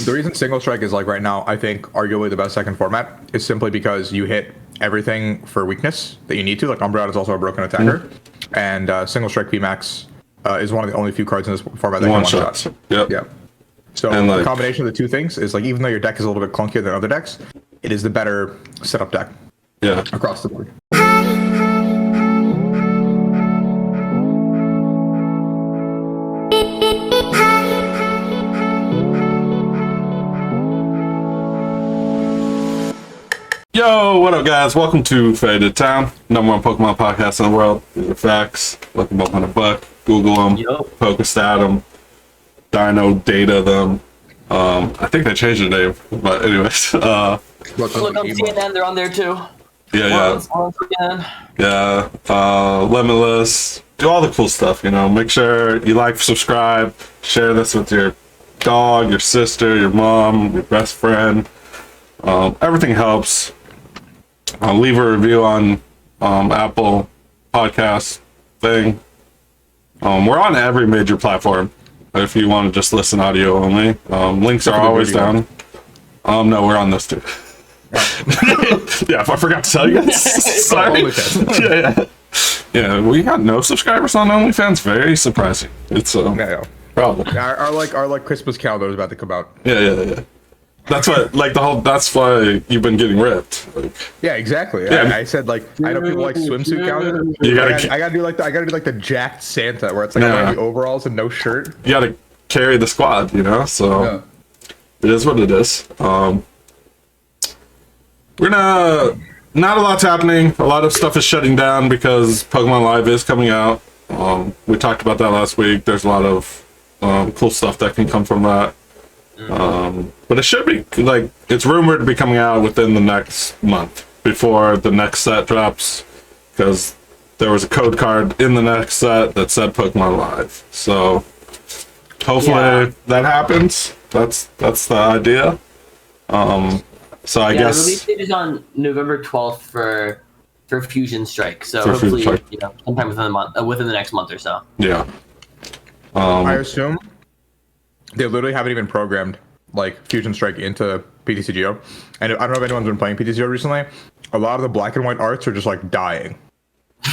The reason single strike is like right now, I think arguably the best second format is simply because you hit everything for weakness that you need to. Like Umbreon is also a broken attacker, and single strike VMAX is one of the only few cards in this format that can one shot. Yep. Yeah. So and the combination of the two things is like, even though your deck is a little bit clunkier than other decks, it is the better setup deck. Yeah. Across the board. Yo, what up, guys? Welcome to Faded Town, #1 Pokemon podcast in the world. These are facts. Look them up on a buck. Google them. Pokestat them. Dino data them. I think they changed the name, but anyways. Look on CNN, they're on there too. Yeah. Limitless. Do all the cool stuff, you know. Make sure you like, subscribe, share this with your dog, your sister, your mom, your best friend. Everything helps. Leave a review on Apple Podcast thing. We're on every major platform if you want to just listen audio only. Links are always down. No, we're on those too. Yeah, I forgot to tell you guys. Sorry. Yeah, we got no subscribers on OnlyFans. Very surprising. It's problem. Our Christmas calendar is about to come out. Yeah. That's why, that's why you've been getting ripped. Yeah, exactly. Yeah. I said I know people like swimsuit calendar. I gotta do the jacked Santa where it's like I'm wearing the overalls and no shirt. You gotta carry the squad, you know. So it is what it is. We're not a lot's happening. A lot of stuff is shutting down because Pokemon Live is coming out. We talked about that last week. There's a lot of cool stuff that can come from that. But it should be it's rumored to be coming out within the next month before the next set drops, because there was a code card in the next set that said Pokemon Live. So hopefully that happens. That's the idea. So I guess the release date is on November 12th for Fusion Strike. So hopefully, sometime within the next month or so. Yeah. I assume they literally haven't even programmed Fusion Strike into PTCGO, and I don't know if anyone's been playing PTCGO recently. A lot of the black and white arts are just dying. I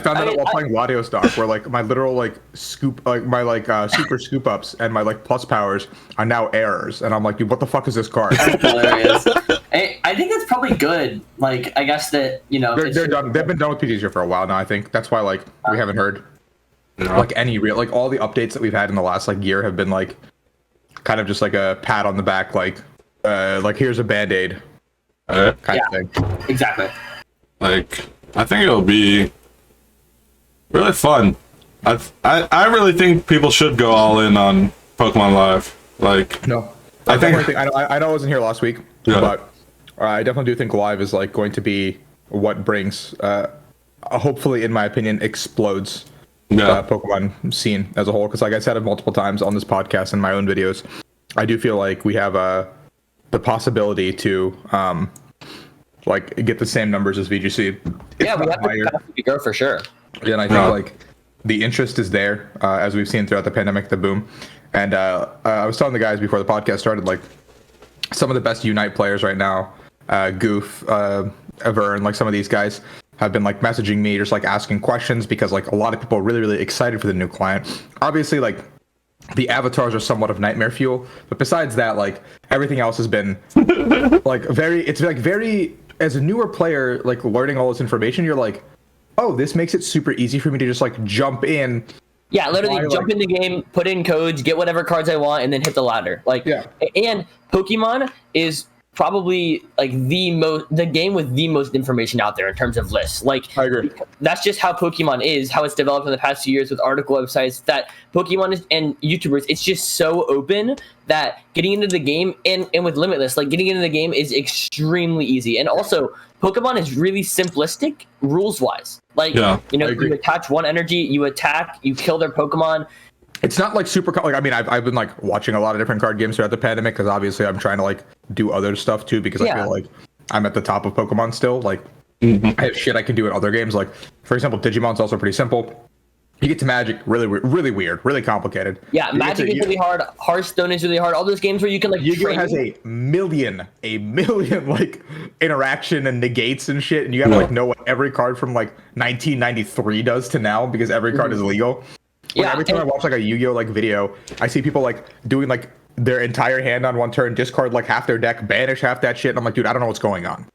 found that out while playing Wadio Stock, where my literal scoop, my super scoop ups and my plus powers are now errors, and I'm like, dude, what the fuck is this card? That's hilarious. I think that's probably good. I guess that they're done. They've been done with PTCGO for a while now. I think that's why we haven't heard any real all the updates that we've had in the last year have been kind of just a pat on the back, here's a band-aid kind of thing. Exactly. I think it'll be really fun. I really think people should go all in on Pokemon Live. No, I know I wasn't here last week, but I definitely do think Live is going to be what brings, hopefully, in my opinion, explodes Pokemon scene as a whole. Because I said it multiple times on this podcast and my own videos, I do feel like we have the possibility to get the same numbers as VGC. We have to go for sure. Yeah, and I think the interest is there, as we've seen throughout the pandemic, the boom. And I was telling the guys before the podcast started, some of the best Unite players right now, Goof, Avern, some of these guys have been messaging me, just asking questions, because a lot of people are really, really excited for the new client. Obviously, the avatars are somewhat of nightmare fuel, but besides that, everything else has been very, as a newer player, learning all this information, you're oh, this makes it super easy for me to just jump in. Yeah, literally jump in the game, put in codes, get whatever cards I want, and then hit the ladder. And Pokemon is probably the game with the most information out there in terms of lists. I agree. That's just how Pokemon is, how it's developed in the past few years with article websites, that Pokemon is, and YouTubers, it's just so open that getting into the game and with Limitless, getting into the game is extremely easy. And also, Pokemon is really simplistic rules wise. You attach one energy, you attack, you kill their Pokemon. It's not super. I've been watching a lot of different card games throughout the pandemic, because obviously I'm trying to do other stuff too, because I feel I'm at the top of Pokemon still. I have shit I can do in other games. For example, Digimon's also pretty simple. You get to Magic, really weird, really complicated. Yeah, You get Magic to- is really hard. Hearthstone is really hard. All those games where you can like Yu-Gi-Oh train. has a million like interaction and negates and shit, and you gotta like know what every card from like 1993 does to now because every card is legal. Like, Yeah, every time I and- watch like a Yu-Gi-Oh like video, I see people like doing like their entire hand on one turn, discard like half their deck, banish half that shit, and I'm like, dude, I don't know what's going on.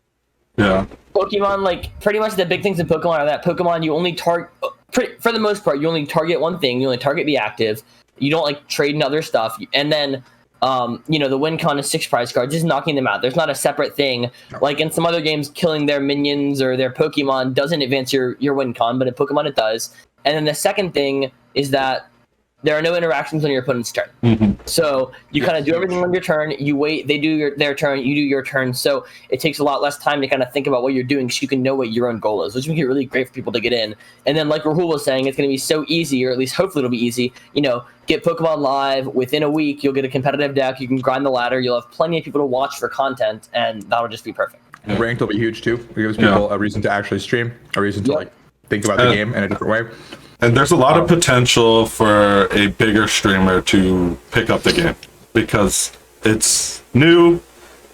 Yeah. Pokemon, like pretty much the big things in Pokemon are that Pokemon you only target, for the most part, you only target one thing. You only target the active. You don't like trade in other stuff. And then, the win con is 6 prize cards, just knocking them out. There's not a separate thing like in some other games. Killing their minions or their Pokemon doesn't advance your win con, but in Pokemon it does. And then the second thing is that there are no interactions on your opponent's turn. So you kind of do everything on your turn. You wait, they do their turn, you do your turn. So it takes a lot less time to kind of think about what you're doing, so you can know what your own goal is, which makes it really great for people to get in. And then, like Rahul was saying, it's going to be so easy, or at least hopefully it'll be easy. Get Pokemon Live within a week. You'll get a competitive deck. You can grind the ladder. You'll have plenty of people to watch for content, and that'll just be perfect. Ranked will be huge too. It gives people a reason to actually stream, a reason to like think about the game in a different way. And there's a lot of potential for a bigger streamer to pick up the game because it's new.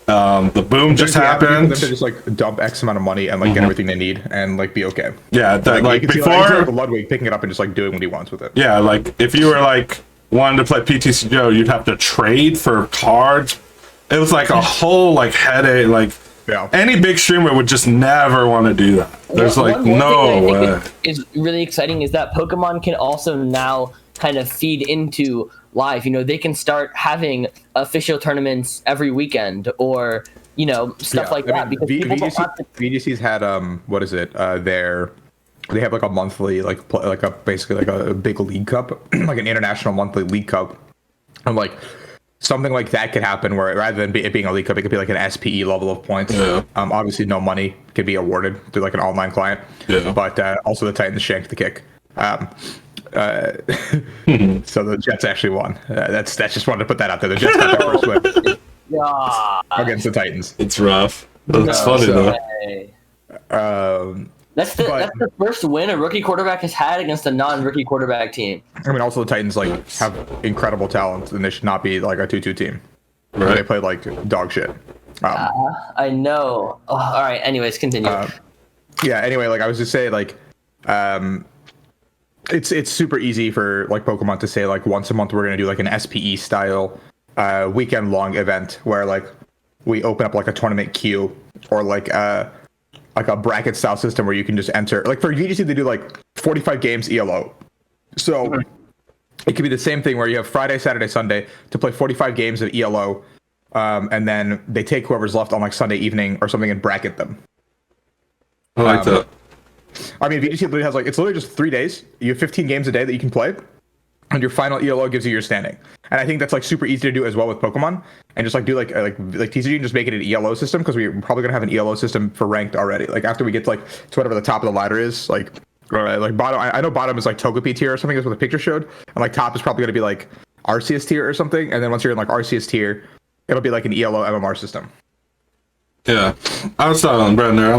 The boom just happened. To just like dump X amount of money and like get everything they need and like be okay. Yeah, like you can before see, like Ludwig picking it up and just like doing what he wants with it. Yeah, like if you were like wanting to play PTCGO, you'd have to trade for cards. It was like a whole like headache. Like any big streamer would just never want to do that. There's like no way. Is really exciting is that Pokemon can also now kind of feed into live. They can start having official tournaments every weekend or stuff like that. Because people don't have to... VGC's had what is it? They have like a monthly basically like a big league cup, like an international monthly league cup. I'm like, something like that could happen where rather than it being a league cup, it could be like an SPE level of points. Obviously no money could be awarded through like an online client, but also the Titans shanked the kick. So the Jets actually won. That's just wanted to put that out there. The Jets got their first win against the Titans. It's rough. That's funny though. That's the first win a rookie quarterback has had against a non-rookie quarterback team. I mean, also the Titans like have incredible talent, and they should not be like a 2-2 team. Right. They play like dog shit. I know. Oh, all right. Anyways, continue. Anyway, like I was just saying, like, it's super easy for like Pokemon to say like once a month we're gonna do like an SPE style weekend long event where like we open up like a tournament queue or like a bracket style system where you can just enter. Like for VGC, they do like 45 games ELO. So it could be the same thing where you have Friday, Saturday, Sunday to play 45 games of ELO, and then they take whoever's left on like Sunday evening or something and bracket them. I like that. I mean, VGC literally has like, it's literally just 3 days. You have 15 games a day that you can play, and your final ELO gives you your standing. And I think that's like super easy to do as well with Pokemon, and just like do like TCG and just make it an ELO system, because we're probably gonna have an ELO system for ranked already. Like after we get to whatever the top of the ladder is, like bottom. I know bottom is like Togepi tier or something. That's what the picture showed, and like top is probably gonna be like Arceus tier or something. And then once you're in like Arceus tier, it'll be like an ELO MMR system. Yeah, I was telling Bradner,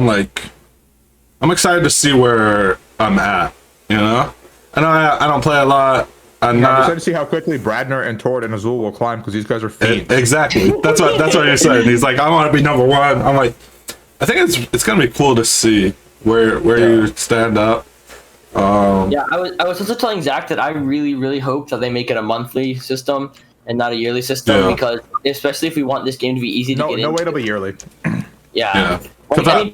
I'm excited to see where I'm at. I know I don't play a lot. I'm excited to see how quickly Bradner and Tord and Azul will climb, because these guys are fiends. Exactly. That's what you're saying. He's like, I want to be number one. I'm like, I think it's gonna be cool to see where you stand up. Yeah, I was also telling Zach that I really hope that they make it a monthly system and not a yearly system, because especially if we want this game to be easy to get into. No way, it'll be yearly. Yeah. Like,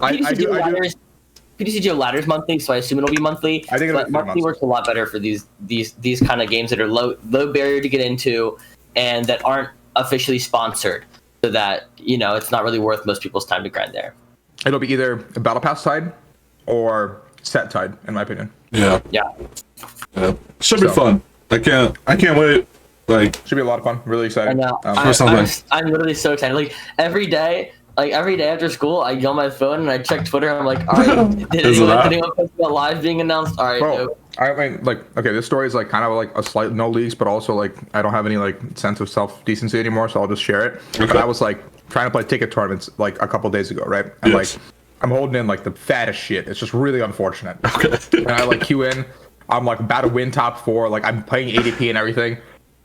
PTCG ladders monthly, so I assume it'll be monthly. I think but monthly works a lot better for these kind of games that are low barrier to get into and that aren't officially sponsored, so that it's not really worth most people's time to grind there. It'll be either a battle pass tide or set tide, in my opinion. Yeah. Should be So. fun. I can't wait. Like, Should be a lot of fun. Really excited. I know. I'm literally so excited. Like every day after school, I go on my phone and I check Twitter. And I'm like, all right, did anyone post about live being announced? All right, Bro, I mean, like, okay, this story is like kind of like a slight no leaks, but also like I don't have any like sense of self decency anymore, so I'll just share it. Okay. But I was like trying to play ticket tournaments like a couple days ago, right? And Yes. like I'm holding in like the fattest shit. It's just really unfortunate. Okay. And I like queue in. I'm like about to win top 4. Like I'm playing ADP and everything.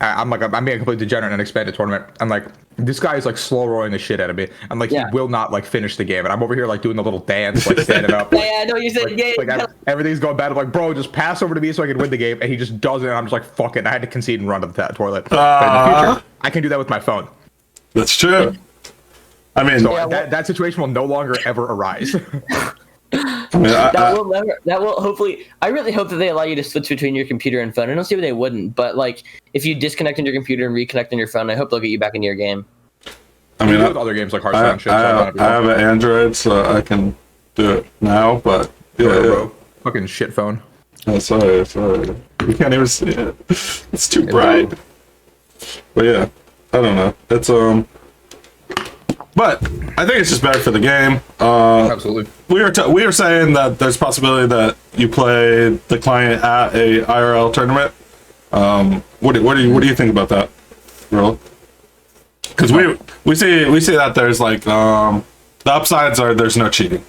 I'm being a complete degenerate in an expanded tournament. I'm like, this guy is like slow rolling the shit out of me. I'm like, he will not like finish the game. And I'm over here like doing the little dance, like standing up. Like, I know you said everything's going bad. I'm like, bro, just pass over to me so I can win the game. And he just doesn't. And I'm just like, fuck it. And I had to concede and run to the toilet. But in the future, I can do that with my phone. That's true. I mean, so that situation will no longer ever arise. That will hopefully. I really hope that they allow you to switch between your computer and phone. I don't see why they wouldn't, but like if you disconnect on your computer and reconnect on your phone, I hope they'll get you back into your game. I mean, with other games like Hearthstone and shit. I have an Android, so I can do it now. But fucking shit phone. Oh, sorry. You can't even see it. It's too bright. But yeah, I don't know. It's But I think it's just better for the game. Absolutely. We were saying that there's a possibility that you play the client at a IRL tournament. What do you think about that, Rahul? Because we see that there's like the upsides are there's no cheating.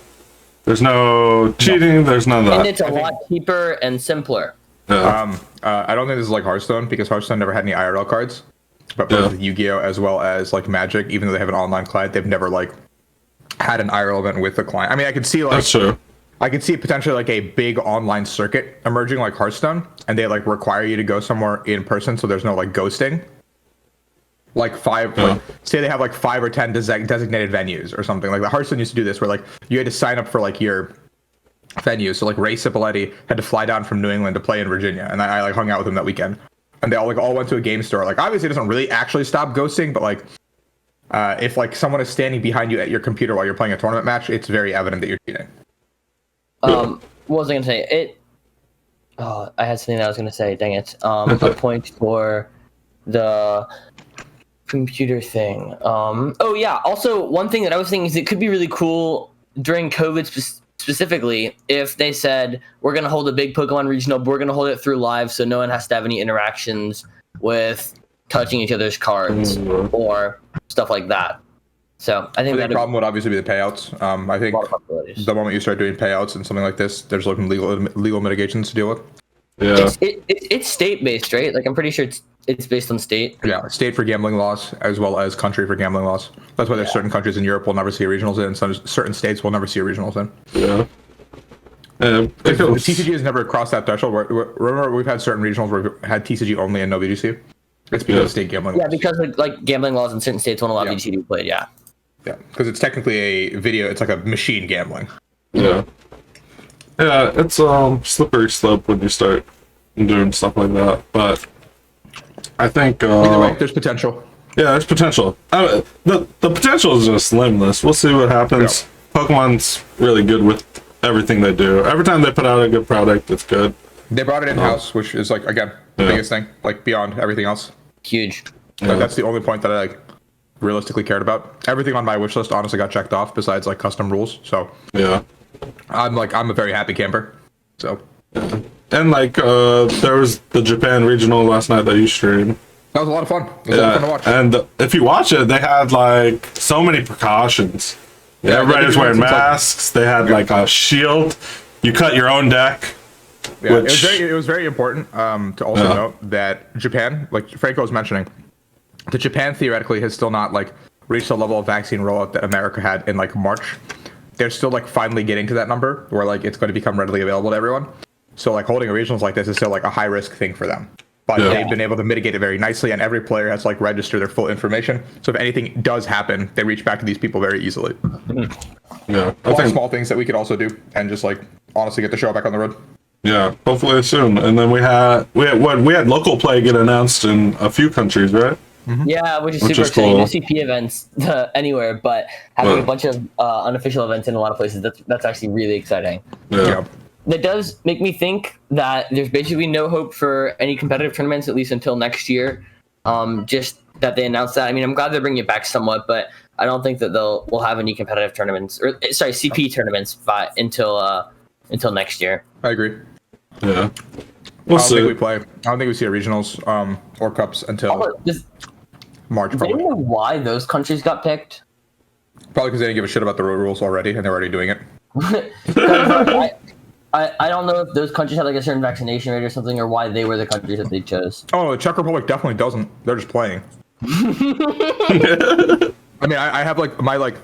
There's no cheating. There's none of that. And it's a lot cheaper and simpler. Yeah. I don't think this is like Hearthstone because Hearthstone never had any IRL cards. But both Yu-Gi-Oh as well as like Magic, even though they have an online client, they've never like had an IRL event with the client. I mean, I could see like that's true. I could see potentially like a big online circuit emerging like Hearthstone, and they like require you to go somewhere in person, so there's no like ghosting. Like say they have like 5 or 10 designated venues or something. Like the Hearthstone used to do this, where like you had to sign up for like your venue. So like Ray Cipoletti had to fly down from New England to play in Virginia, and I like hung out with him that weekend. And they all went to a game store. Like obviously it doesn't really actually stop ghosting, but like if like someone is standing behind you at your computer while you're playing a tournament match, it's very evident that you're cheating. What was I gonna say? I had something that I was gonna say. Dang it. A point for the computer thing. Also, one thing that I was thinking is it could be really cool during COVID specifically if they said we're going to hold a big Pokemon regional, but we're going to hold it through live so no one has to have any interactions with touching each other's cards or stuff like that. So I think the problem would obviously be the payouts. I think the moment you start doing payouts and something like this, there's looking legal mitigations to deal with. Yeah, it's state based, right? Like I'm pretty sure it's based on state. Yeah, state for gambling laws as well as country for gambling laws. That's why there's certain countries in Europe we'll never see regionals in, and certain states we'll never see regionals in. Yeah. TCG has never crossed that threshold. Remember, we've had certain regionals where we've had TCG only and no VGC. It's because of state gambling laws. Yeah, because like gambling laws in certain states won't allow VGC to be played. Yeah. Yeah, because it's technically a video. It's like a machine gambling. Yeah. Yeah, it's slippery slope when you start doing stuff like that, but I think either way, there's potential. Yeah, there's potential. The potential is just limitless. We'll see what happens. Yeah. Pokemon's really good with everything they do. Every time they put out a good product, it's good. They brought it in house, which is like again the biggest thing, like beyond everything else. Huge. Like, that's the only point that I like realistically cared about. Everything on my wish list honestly got checked off besides like custom rules. So yeah, I'm a very happy camper. So and like there was the Japan regional last night that you streamed. That was a lot of fun. It was a lot of fun to watch. And if you watch it, they had like so many precautions. Yeah, everybody was wearing masks. They had like a shield. You cut your own deck. Yeah, it was very important to also note that Japan, like Franco was mentioning, that Japan theoretically has still not like reached the level of vaccine rollout that America had in like March. They're still like finally getting to that number where like it's going to become readily available to everyone. So like holding a regionals like this is still like a high risk thing for them. But they've been able to mitigate it very nicely, and every player has to like register their full information. So if anything does happen, they reach back to these people very easily. Yeah, I think small things that we could also do, and just like honestly get the show back on the road. Yeah, hopefully soon. And then we had local play get announced in a few countries, right? Mm-hmm. Yeah, which is super exciting. No CP events anywhere, but having a bunch of unofficial events in a lot of places. That's actually really exciting. Yeah. That does make me think that there's basically no hope for any competitive tournaments, at least until next year. Just that they announced that. I mean, I'm glad they're bringing it back somewhat, but I don't think that we'll have any competitive tournaments, or sorry, CP tournaments until next year. I agree. Yeah. I don't think we see a regionals or cups until March. Do you know why those countries got picked? Probably because they didn't give a shit about the road rules already, and they're already doing it. I don't know if those countries had like a certain vaccination rate or something, or why they were the countries that they chose. Oh, the Czech Republic definitely doesn't. They're just playing. I mean, I have like my like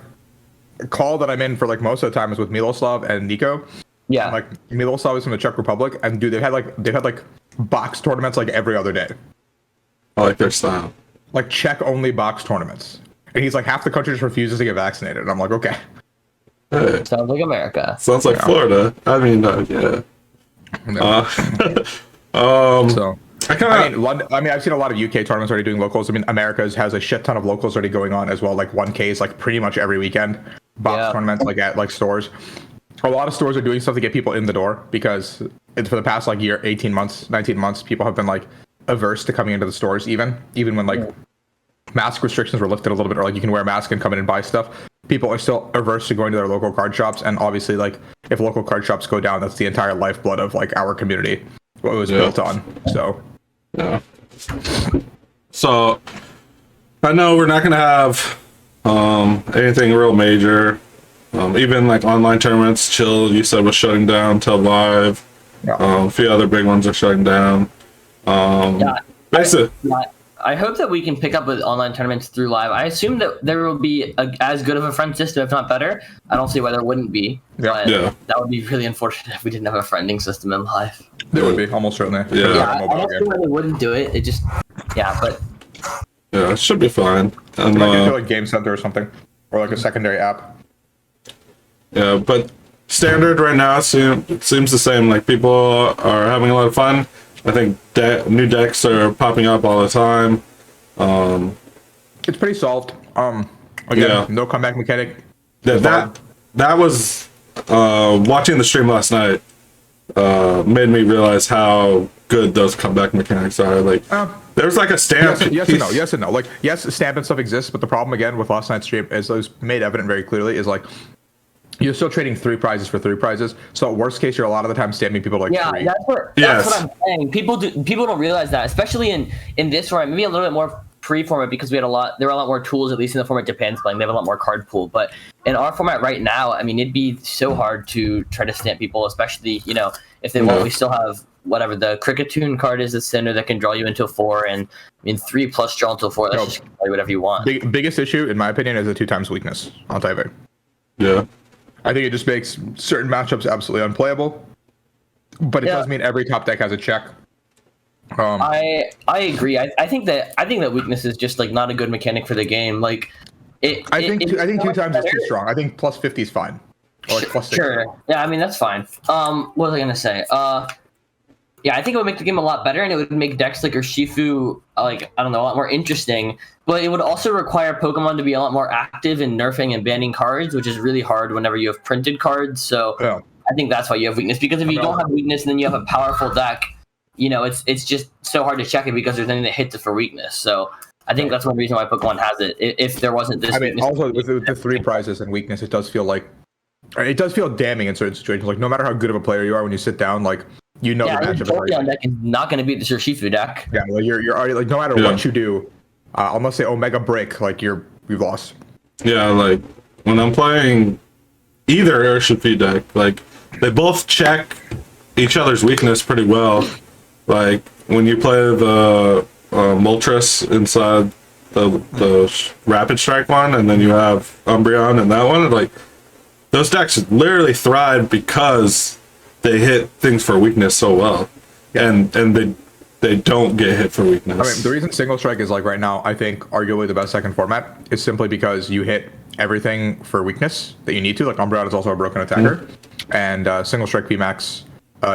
call that I'm in for like most of the time is with Miloslav and Nico. Yeah. And, like Miloslav is from the Czech Republic, and dude, they've had like box tournaments like every other day. I like their style. Like Czech only box tournaments, and he's like half the country just refuses to get vaccinated, and I'm like, okay. Hey, Sounds like America. sounds like Florida. I mean, yeah. No. So. I I've seen a lot of UK tournaments already doing locals. I mean, America's has a shit ton of locals already going on as well. Like 1Ks, like pretty much every weekend. Box tournaments, like at like stores. A lot of stores are doing stuff to get people in the door because for the past like year, 18 months, 19 months, people have been like averse to coming into the stores. Even when like mask restrictions were lifted a little bit, or like you can wear a mask and come in and buy stuff. People are still averse to going to their local card shops, and obviously, like if local card shops go down, that's the entire lifeblood of like our community, what it was built on. So. Yeah. So I know we're not gonna have anything real major. Even like online tournaments, Chill you said was shutting down till live. Yeah. A few other big ones are shutting down. Basically, I hope that we can pick up with online tournaments through live. I assume that there will be as good of a friend system, if not better. I don't see why there wouldn't be. But that would be really unfortunate if we didn't have a friending system in live. There would be, almost certainly. Yeah. I don't see why they wouldn't do it. It just, but yeah, it should be fine. And Might get to like Game Center or something, or like a secondary app. yeah, but standard right now seems the same. Like people are having a lot of fun. I think new decks are popping up all the time. It's pretty solved. Again, no comeback mechanic. That was watching the stream last night made me realize how good those comeback mechanics are. Like there's like a stamp. Yes and no. Like yes, stamp and stuff exists, but the problem again with last night's stream is it was made evident very clearly is like you're still trading 3 prizes for 3 prizes. So worst case, you're a lot of the time stamping people like 3. That's what I'm saying. People don't realize that, especially in this format, maybe a little bit more pre-format because there were a lot more tools, at least in the format Japan's playing. They have a lot more card pool. But in our format right now, I mean, it'd be so hard to try to stamp people, especially, if they won't. We still have whatever the Cricketune card is, the center that can draw you into a 4, and I mean 3 plus draw into a 4. That's just play whatever you want. Biggest issue, in my opinion, is the 2 times weakness on Taiwei. Yeah. I think it just makes certain matchups absolutely unplayable, but it does mean every top deck has a check. I agree. I think that weakness is just like not a good mechanic for the game. Like, I think 2 times is too strong. I think plus 50 is fine, or like plus 60. Sure. Yeah, I mean that's fine. What was I gonna say? Yeah, I think it would make the game a lot better, and it would make decks like Urshifu, a lot more interesting. But it would also require Pokemon to be a lot more active in nerfing and banning cards, which is really hard whenever you have printed cards. So I think that's why you have weakness. Because if you don't have weakness and then you have a powerful deck, it's just so hard to check it because there's nothing that hits it for weakness. So I think that's one reason why Pokemon has it. If there wasn't this, weakness, also with the 3 prizes and weakness, it does feel damning in certain situations. Like no matter how good of a player you are, when you sit down, like the matchup is already deck is not going to beat the Urshifu deck. Yeah, well, you're already like no matter what you do, unless they Omega Break, like you've lost. Yeah, like when I'm playing either Urshifu deck, like they both check each other's weakness pretty well. Like when you play the Moltres inside the Rapid Strike one, and then you have Umbreon and that one, like those decks literally thrive because they hit things for weakness so well, and they don't get hit for weakness. I mean, the reason Single Strike is like right now, I think arguably the best second format is simply because you hit everything for weakness that you need to. Like Umbreon is also a broken attacker, and Single Strike VMAX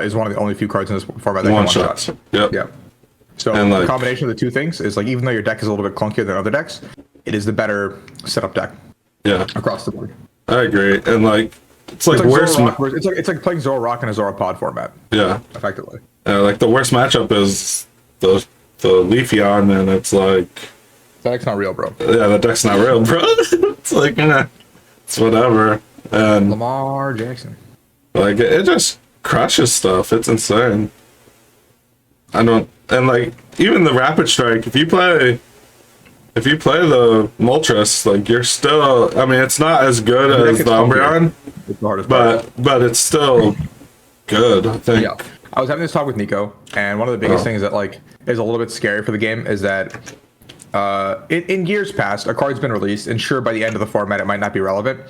is one of the only few cards in this format that can one-shot. Yep. Yeah. So the combination of the 2 things is like even though your deck is a little bit clunkier than other decks, it is the better setup deck. Yeah. Across the board. I agree, and like it's like worst. It's like playing Zoroark in a Zoroark format. Yeah. Effectively. Like the worst matchup is the Leafeon, and it's like that deck's not real, bro. Yeah, that deck's not real, bro. It's like it's whatever. And Lamar Jackson. Like it just crushes stuff. It's insane. And like even the Rapid Strike, if you play the Moltres, like you're still, I mean, it's not as good as the Umbreon, but it still good. I think. Yeah, I was having this talk with Nico, and one of the biggest things that like is a little bit scary for the game is that in years past, a card's been released, and sure, by the end of the format, it might not be relevant.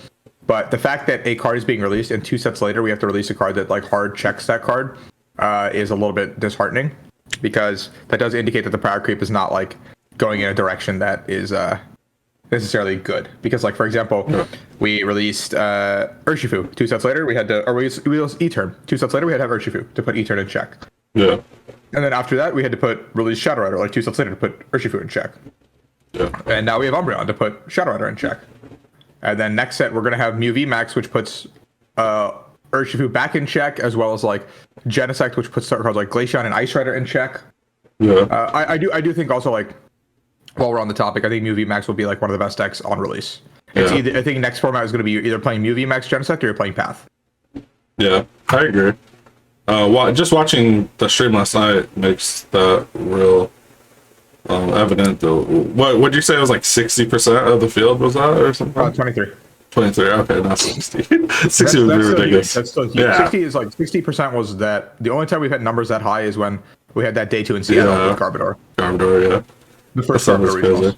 But the fact that a card is being released and 2 sets later we have to release a card that like hard checks that card is a little bit disheartening, because that does indicate that the power creep is not like going in a direction that is necessarily good. Because like, for example, we released Urshifu 2 sets later, we released E-Turn 2 sets later, we had to have Urshifu to put E-Turn in check. Yeah. And then after that we had to release Shadow Rider like 2 sets later to put Urshifu in check. Yeah. And now we have Umbreon to put Shadow Rider in check. And then next set, we're going to have Mew VMAX, which puts Urshifu back in check, as well as like Genesect, which puts cards like Glaceon and Ice Rider in check. Yeah. I do think also, like, while we're on the topic, I think Mew VMAX will be like one of the best decks on release. It's either, I think next format is going to be either playing Mew VMAX Genesect or you're playing Path. Yeah, I agree. Just watching the stream last night makes that real evident. Though, what would you say it was like 60% of the field was that or something? 23. 23. Okay, not 60. 60 would be ridiculous. That's still huge. Yeah. 60 is like 60% was that. The only time we've had numbers that high is when we had that day 2 in Seattle with Garbodor. Garbodor, yeah. The first That sounds Garbodor regionals.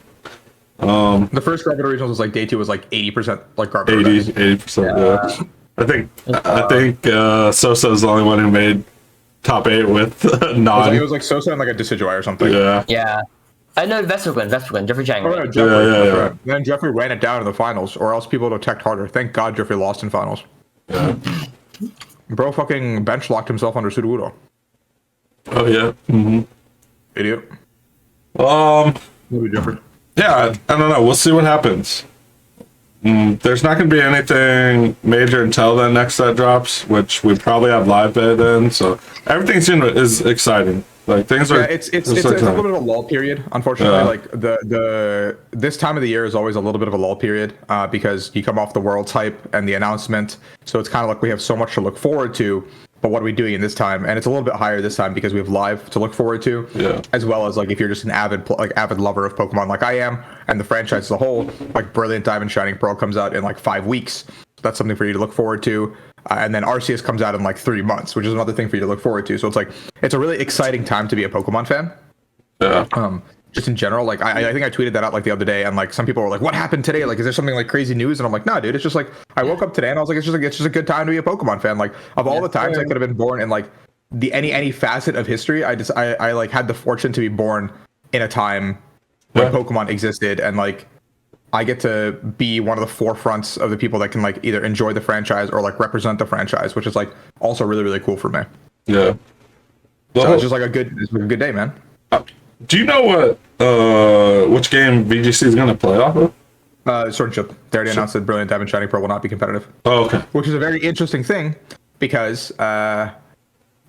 crazy. The first Garbodor regionals was like day 2 was like 80% like Garbodor. 80%. Yeah. I think Sosa is the only one who made top 8 with non. It was like Sosa and like a Decidueye or something. Yeah. Yeah. I know Vespiquen, Jeffrey Chang. Oh, Right? yeah, Jeffrey, Yeah. right. Then Jeffrey ran it down in the finals, or else people would have teched harder. Thank God Jeffrey lost in finals. Yeah. Bro fucking bench locked himself under Sudowoodo. Oh yeah. Mm-hmm. Idiot. Um. Jeffrey. Yeah, I don't know. We'll see what happens. There's not going to be anything major until the next set drops, which we probably have live bid in. So everything is exciting. Like things are. Yeah, it's a little bit of a lull period. Unfortunately, like the this time of the year is always a little bit of a lull period because you come off the Worlds hype and the announcement, so it's kind of like we have so much to look forward to. But what are we doing in this time? And it's a little bit higher this time because we have live to look forward to, as well as like if you're just an avid lover of Pokemon like I am, and the franchise as a whole, like Brilliant Diamond Shining Pearl comes out in like 5 weeks. That's something for you to look forward to. And then Arceus comes out in like 3 months, which is another thing for you to look forward to. So it's like it's a really exciting time to be a Pokemon fan. Yeah. Just in general, like I think I tweeted that out like the other day, and like some people were like, "What happened today? Like, is there something like crazy news?" And I'm like, "No, dude. It's just like I woke up today and I was like, it's just a good time to be a Pokemon fan. Like of all the times I could have been born in like the any facet of history, I like had the fortune to be born in a time when Pokemon existed, and like I get to be one of the forefronts of the people that can like either enjoy the franchise or like represent the franchise, which is like also really really cool for me. Yeah. So it's just like a good day, man. Do you know which game VGC is going to play off of? Sword and Shield. They already announced that Brilliant Diamond Shining Pearl will not be competitive. Oh, okay. Which is a very interesting thing because that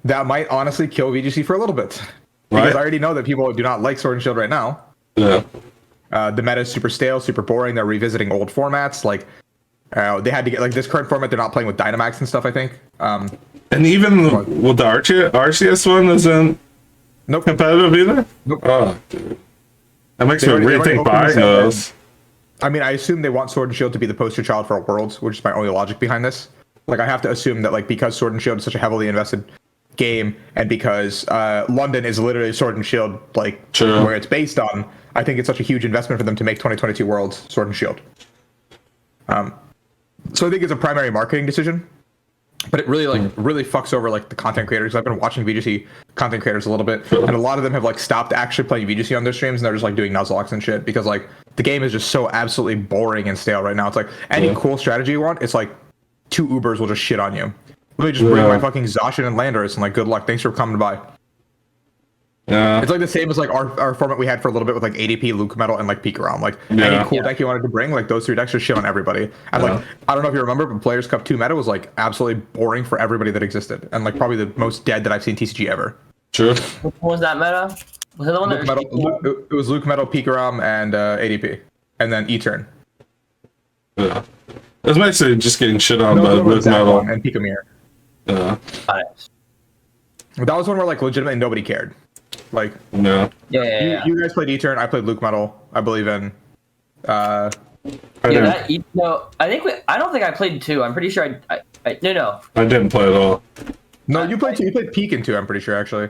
might honestly kill VGC for a little bit. Because I already know that people do not like Sword and Shield right now. Yeah. The meta is super stale, super boring. They're revisiting old formats. Like they had to get like this current format. They're not playing with Dynamax and stuff, I think. And even with the Arceus one isn't competitive either? Nope. Oh, dude. That makes me rethink buying those. I mean, I assume they want Sword and Shield to be the poster child for Worlds, which is my only logic behind this. Like, I have to assume that, like, because Sword and Shield is such a heavily invested game, and because London is literally Sword and Shield, like, where it's based on, I think it's such a huge investment for them to make 2022 Worlds Sword and Shield. So I think it's a primary marketing decision. But it really really fucks over like the content creators. I've been watching VGC content creators a little bit, and a lot of them have like stopped actually playing VGC on their streams, and they're just like doing Nuzlocke and shit because like the game is just so absolutely boring and stale right now. It's like any cool strategy you want, it's like 2 Ubers will just shit on you. Let me just bring my fucking Zacian and Landorus and like good luck. Thanks for coming by. Yeah. It's like the same as like our format we had for a little bit with like ADP, Luke Metal, and like Pikarom. Like any cool deck you wanted to bring, like those 3 decks just shit on everybody. And like I don't know if you remember, but Players Cup 2 meta was like absolutely boring for everybody that existed, and like probably the most dead that I've seen TCG ever. Sure. What was that meta? Was it the one Luke that Metal, it was Luke Metal, Pikarom, and ADP, and then E-Turn. Yeah. It was basically just getting shit on by Luke Metal and Pikamir. Yeah. That was one where like legitimately nobody cared. Like Yeah. You guys played E-Turn, I played Luke Metal, I believe in. I I don't think I played 2. I'm pretty sure no. I didn't play at all. No, you played Peak in 2, I'm pretty sure, actually.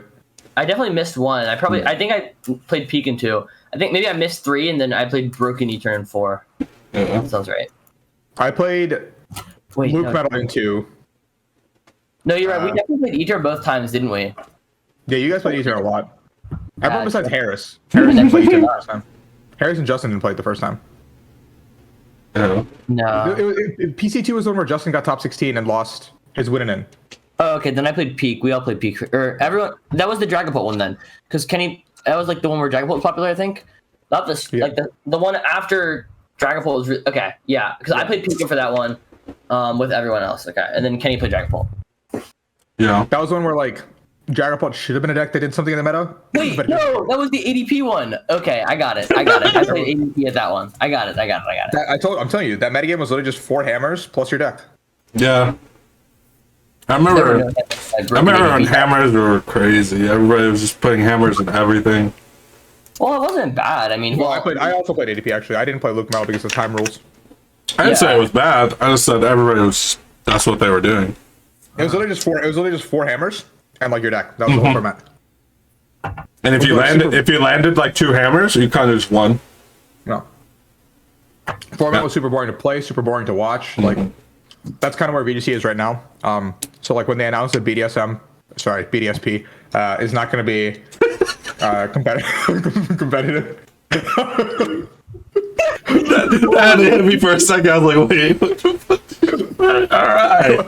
I definitely missed 1. I think I played Peak in 2. I think maybe I missed 3, and then I played Broken Etern in 4. Yeah. That sounds right. I played Wait, Luke no. Metal in 2. No, you're right. We definitely played Etern both times, didn't we? Yeah, you guys played Etern a lot. Everyone besides Harris. I Harris didn't play Etern the forgot. first time. Harris and Justin didn't play it the first time. Yeah. No. PC2 was the one where Justin got top 16 and lost his win in. Oh, okay. Then I played Peak. We all played Peak. Or everyone. That was the Dragapult one then, because Kenny. That was like the one where Dragapult was popular, I think. Not this. Yeah. Like the one after Dragapult was. Okay. Yeah. Because I played Peak for that one, with everyone else. Okay. And then Kenny played Dragapult. Yeah. That was one where like Dragapult should have been a deck that did something in the meta. Wait, but no, that was the ADP one. Okay, I got it. I played ADP at that one. I got it. I'm telling you, that metagame was literally just 4 hammers plus your deck. Yeah. I remember when hammers were crazy. Everybody was just putting hammers in everything. Well, it wasn't bad. I mean, Well, I also played ADP actually. I didn't play Luke Metal because of time rules. I didn't say it was bad. I just said that's what they were doing. It was literally just 4 hammers and like your deck. That was the whole format. And if you landed like 2 hammers, you kind of just won. No. Format was super boring to play, super boring to watch. Like that's kind of where VGC is right now. So like when they announced that BDSP is not going to be competitive. That hit me for a second. I was like, wait. All right.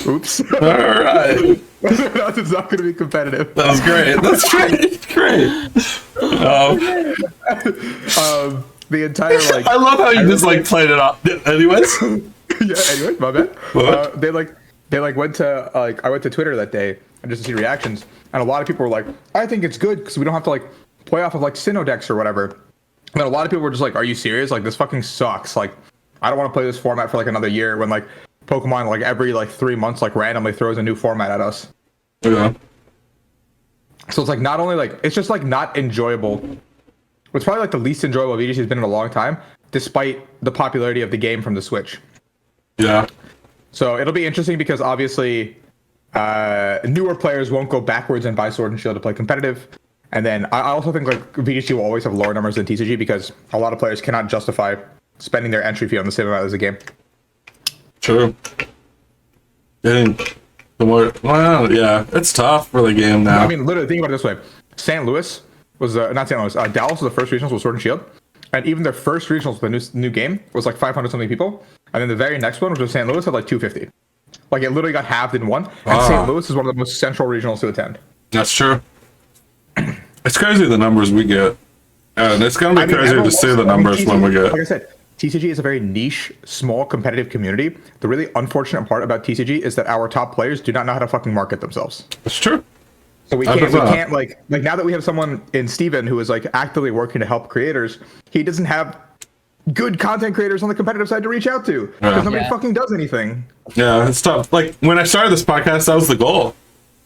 Oops. All right. It's not going to be competitive. That was great. That's great. The entire like. I love how you just like played it off. Anyways. Yeah. Anyway, my bad. They went to I went to Twitter that day and just to see reactions, and a lot of people were like, "I think it's good because we don't have to like play off of like Sinnoh decks or whatever." And then a lot of people were just like, "Are you serious? Like this fucking sucks. Like I don't want to play this format for like another year when like Pokemon like every like 3 months like randomly throws a new format at us." Yeah. So it's like not only like it's just like not enjoyable. It's probably like the least enjoyable VGC has been in a long time, despite the popularity of the game from the Switch. Yeah. So it'll be interesting because obviously newer players won't go backwards and buy Sword and Shield to play competitive. And then I also think like VGC will always have lower numbers than TCG because a lot of players cannot justify spending their entry fee on the same amount as the game. True. Getting the more, well, yeah, it's tough for the game now. I mean, literally think about it this way: St. Louis was not St. Louis. Dallas was the first regionals with Sword and Shield, and even their first regionals with the new game was like 500 something people, and then the very next one, which was St. Louis, had like 250. Like it literally got halved in one. And St. Louis is one of the most central regionals to attend. That's true. It's crazy the numbers we get, and it's gonna be crazy to see the numbers when we get. Like I said, TCG is a very niche, small, competitive community. The really unfortunate part about TCG is that our top players do not know how to fucking market themselves. It's true. So we can't like now that we have someone in Steven who is like actively working to help creators, he doesn't have good content creators on the competitive side to reach out to because nobody fucking does anything. Yeah, it's tough. Like when I started this podcast, that was the goal.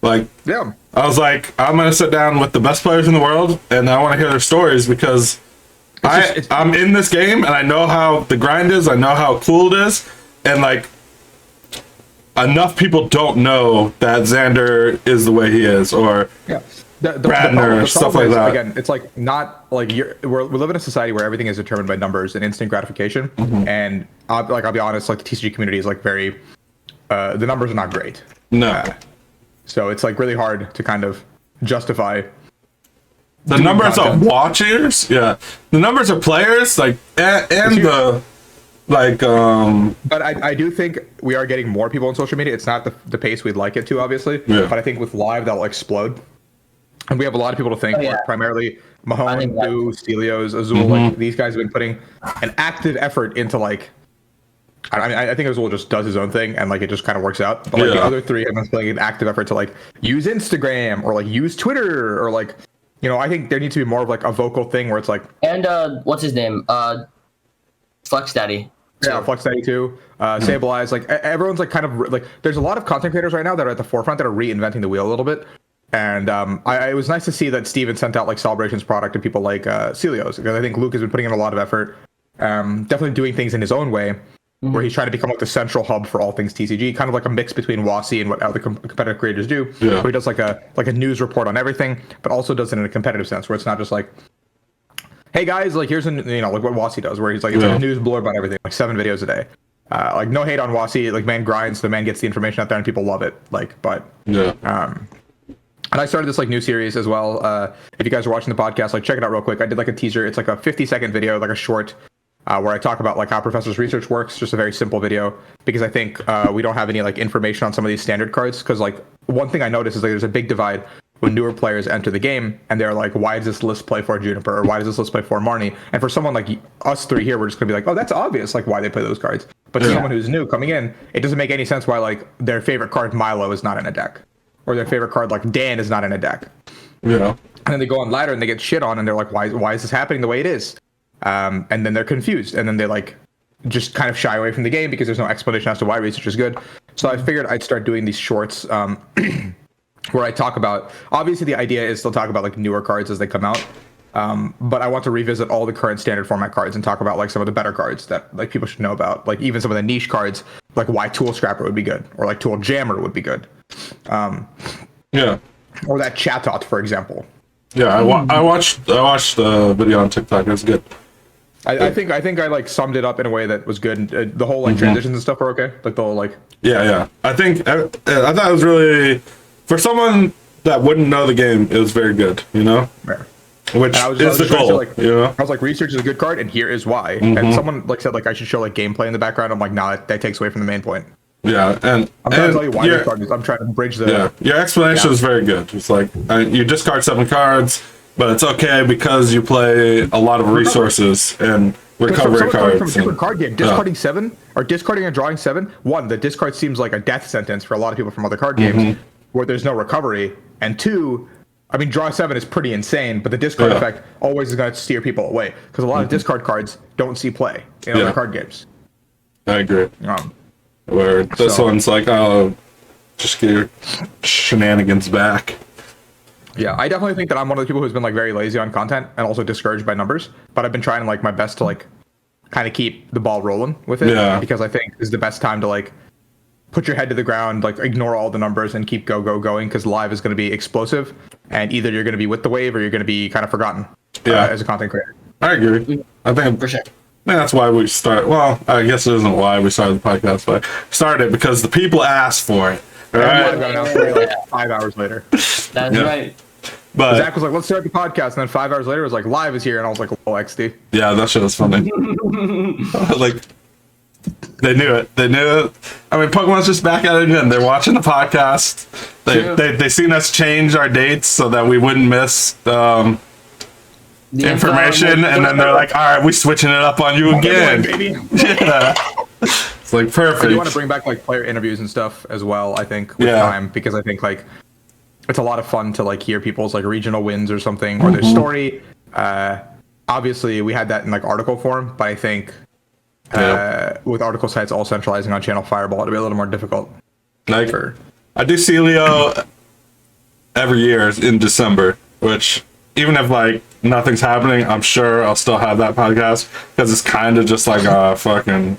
Like, yeah, I was like, I'm gonna sit down with the best players in the world, and I want to hear their stories because I'm in this game and I know how the grind is. I know how cool it is, and like enough people don't know that Xander is the way he is, or Bradner, stuff like that. Again, it's like not like we live in a society where everything is determined by numbers and instant gratification. And I'll be honest, like the TCG community is like very, the numbers are not great. No. So it's like really hard to kind of justify the numbers of watchers. Yeah, the numbers of players, like and the like. But I do think we are getting more people on social media. It's not the pace we'd like it to, obviously. Yeah. But I think with live that'll explode. And we have a lot of people to thank for it, primarily Mahone, Boo, Stelios, Azul. Like these guys have been putting an active effort into like. I mean, I think Azul just does his own thing and like it just kind of works out. But like the other three have been putting an active effort to like use Instagram or like use Twitter or like, you know, I think there needs to be more of like a vocal thing where it's like. And what's his name? Flex Daddy. Yeah, Flex Daddy too. Sable Eyes. Like everyone's like kind of like there's a lot of content creators right now that are at the forefront that are reinventing the wheel a little bit. And it was nice to see that Steven sent out like Celebrations product to people like Celios, because I think Luke has been putting in a lot of effort, definitely doing things in his own way. where he's trying to become like the central hub for all things TCG, kind of like a mix between WASI and what other competitive creators do. Yeah. Where he does like a news report on everything, but also does it in a competitive sense, where it's not just like, hey guys, like here's like what WASI does, where he's like, it's like a news blurb on everything, like 7 videos a day. Like no hate on WASI, like man grinds, the man gets the information out there and people love it. Like, but and I started this like new series as well. If you guys are watching the podcast, like check it out real quick. I did like a teaser. It's like a 50-second video, like a short, where I talk about like how Professor's research works. Just a very simple video, because I think we don't have any like information on some of these standard cards. Because like one thing I noticed is like there's a big divide when newer players enter the game and they're like, why does this list play for Juniper, or why does this list play for Marnie? And for someone like us three here, we're just gonna be like, oh, that's obvious, like why they play those cards. But to someone who's new coming in, it doesn't make any sense why like their favorite card Milo is not in a deck, or their favorite card like Dan is not in a deck. Yeah. And then they go on ladder and they get shit on, and they're like, why is this happening the way it is? And then they're confused, and then they like just kind of shy away from the game because there's no explanation as to why research is good. So I figured I'd start doing these shorts where I talk about, obviously the idea is to talk about like newer cards as they come out. But I want to revisit all the current standard format cards and talk about like some of the better cards that like people should know about. Like even some of the niche cards, like why Tool Scrapper would be good, or like Tool Jammer would be good. Or that Chatot, for example. Yeah, I watched the video on TikTok. It's good. I think I like summed it up in a way that was good. The whole like transitions and stuff are okay. Like the whole like. Yeah. I thought it was really, for someone that wouldn't know the game, it was very good. You know. Yeah. Which is the goal. Like, you know. I was like, research is a good card, and here is why. And someone like said like I should show like gameplay in the background. I'm like, nah, that takes away from the main point. Yeah, and I'm trying to tell you why this card is. I'm trying to bridge the. Yeah, your explanation is very good. It's like you discard 7 cards, but it's okay because you play a lot of resources and recovery cards. From a different card game, discarding 7 or discarding and drawing 7. One, the discard seems like a death sentence for a lot of people from other card games where there's no recovery. And 2, I mean, draw 7 is pretty insane, but the discard effect always is going to steer people away because a lot of discard cards don't see play in other card games. I agree. Where this one's like, oh, just get your shenanigans back. Yeah, I definitely think that I'm one of the people who's been like very lazy on content and also discouraged by numbers. But I've been trying like my best to like kind of keep the ball rolling with it because I think this is the best time to like put your head to the ground, like ignore all the numbers and keep going because live is going to be explosive, and either you're going to be with the wave or you're going to be kind of forgotten as a content creator. I agree. I think For sure. that's why we start. Well, I guess it isn't why we started the podcast, but started because the people asked for it. All right. Like 5 hours later. That's right. But Zach was like, "Let's start the podcast," and then 5 hours later, it was like, "Live is here," and I was like, "Oh, XD." yeah, that shit was funny. Like they knew it. They knew it. I mean, Pokemon's just back at it again. They're watching the podcast. They seen us change our dates so that we wouldn't miss the information, and then they're like, all right, we switching it up on you again. Baby. Yeah. It's like perfect. I do want to bring back like player interviews and stuff as well, I think, with time, because I think like it's a lot of fun to like hear people's like regional wins or something, or their story. Obviously we had that in like article form, but I think with article sites all centralizing on Channel Fireball, it'll be a little more difficult. Like, I do Celio every year in December, which even if like nothing's happening, I'm sure I'll still have that podcast because it's kind of just like a fucking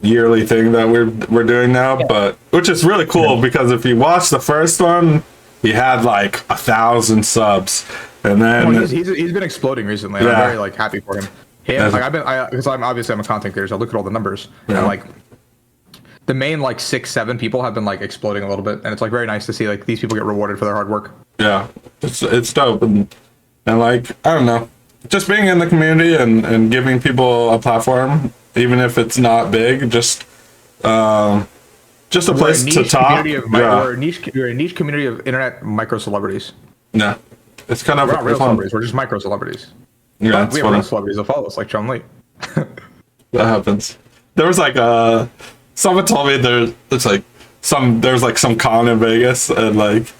yearly thing that we're doing now. But which is really cool because if you watch the first one, he had like 1,000 subs, and then he's been exploding recently. And I'm very like happy for him. Like because I'm a content creator, so I look at all the numbers and like the main like 6-7 people have been like exploding a little bit, and it's like very nice to see like these people get rewarded for their hard work. Yeah, it's dope, and like I don't know, just being in the community and giving people a platform, even if it's not big, just a place to talk. We're a niche community of internet micro celebrities. Yeah, it's kind of we're not real celebrities. We're just micro celebrities. Yeah, we have real celebrities that follow us, like Chum Lee. That happens. There was like someone told me there's like some con in Vegas, and like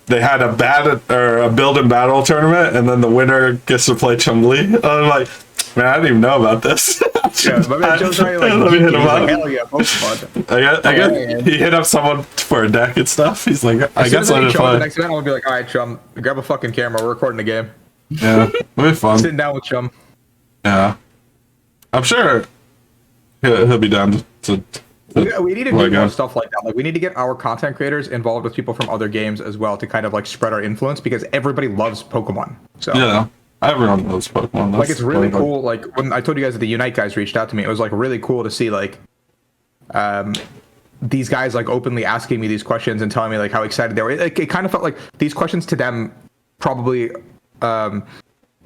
they had a build and battle tournament, and then the winner gets to play Chum Lee. I'm like, man, I didn't even know about this. Yeah, my man Joe's already like, let me hit him up. Like, hell yeah, Pokemon. I guess he hit up someone for a deck and stuff. He's like, I guess let it play. The next event, I'll be like, all right, Chum, grab a fucking camera. We're recording the game. Yeah, it'll be fun. Sitting down with Chum. Yeah, I'm sure. he'll be down to we need to do more stuff like that. Like, we need to get our content creators involved with people from other games as well to kind of like spread our influence, because everybody loves Pokemon. So yeah, everyone loves Pokemon. Like, it's really cool. Like, when I told you guys that the Unite guys reached out to me, it was like really cool to see like these guys like openly asking me these questions and telling me like how excited they were. It kind of felt like these questions to them probably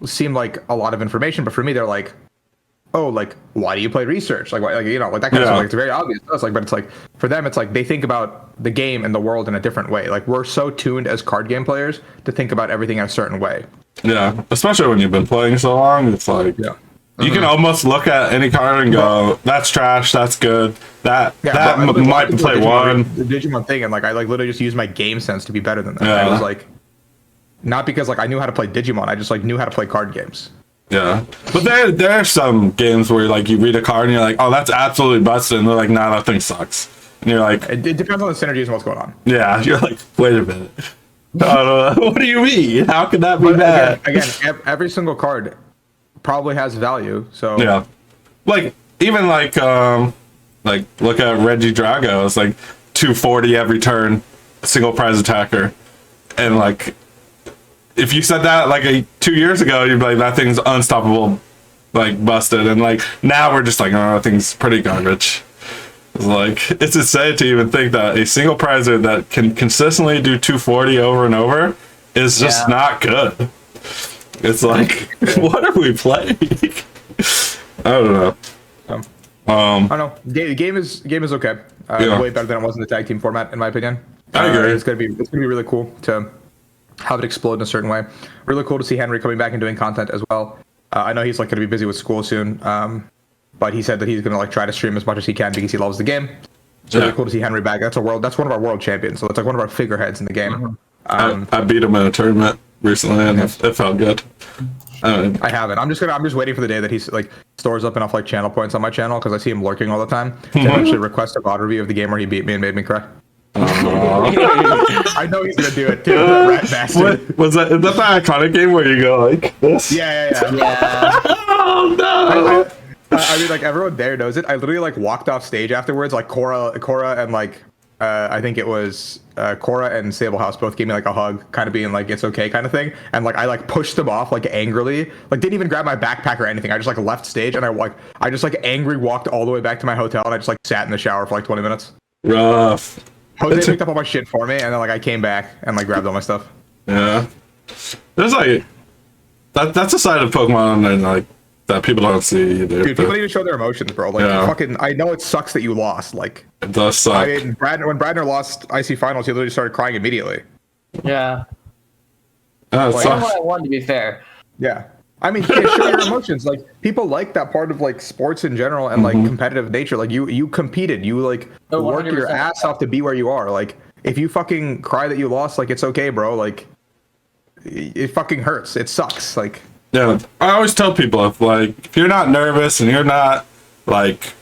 seemed like a lot of information, but for me they're like, oh, like, why do you play research? Like, why, like, you know, like that kind of stuff. Like, it's very obvious to us. Like, but it's like for them, it's like they think about the game and the world in a different way. Like, we're so tuned as card game players to think about everything in a certain way. Yeah, especially when you've been playing so long, it's like you can almost look at any card and go, "That's trash. That's good. That might play one." The Digimon thing, and like I like literally just used my game sense to be better than them. I was like, not because like I knew how to play Digimon, I just like knew how to play card games. Yeah, but there are some games where like you read a card and you're like, oh, that's absolutely busted, and they're like, nah, that thing sucks, and you're like, it depends on the synergies and what's going on. Yeah, you're like, wait a minute, what do you mean? How can that be bad? Again, every single card probably has value. So yeah, like even like look at Reggie Drago. It's like 240 every turn, single prize attacker, and like. If you said that like 2 years ago, you'd be like, that thing's unstoppable, like busted. And like now we're just like, oh, that thing's pretty garbage. It's like, it's insane to even think that a single prizer that can consistently do 240 over and over is just not good. It's like, what are we playing? I don't know. I don't know. The game is okay. Way better than it was in the tag team format, in my opinion. I agree. It's gonna be really cool to have it explode in a certain way. Really cool to see Henry coming back and doing content as well. I know he's like going to be busy with school soon, but he said that he's going to like try to stream as much as he can because he loves the game. So really cool to see Henry back. That's one of our world champions, so it's like one of our figureheads in the game. I beat him in a tournament recently, and it felt good. I haven't. I'm just waiting for the day that he's like stores up enough like channel points on my channel, because I see him lurking all the time, to actually request a VOD review of the game where he beat me and made me cry. I know he's gonna do it too. Rat bastard. Is that the iconic game where you go like this? Yeah. Oh no! I mean, like everyone there knows it. I literally like walked off stage afterwards. Like Cora, and like I think it was Cora and Sable House both gave me like a hug, kind of being like it's okay kind of thing. And like I like pushed them off like angrily. Like didn't even grab my backpack or anything. I just like left stage and I just like angry walked all the way back to my hotel, and I just like sat in the shower for like 20 minutes. Rough. Jose picked up all my shit for me, and then like I came back and like grabbed all my stuff. Yeah, there's like that's a side of Pokemon and like that people don't see either. Dude, people need to show their emotions, bro. Like fucking, I know it sucks that you lost. Like it does suck. I mean, when Bradner lost IC finals, he literally started crying immediately. Yeah. Like, I wanted to be fair. Yeah. I mean, show your emotions. Like people like that part of like sports in general and like competitive nature. Like you competed, you like worked your ass off to be where you are. Like if you fucking cry that you lost, like it's okay, bro. Like it fucking hurts. It sucks. Like yeah, I always tell people if you're not nervous and you're not like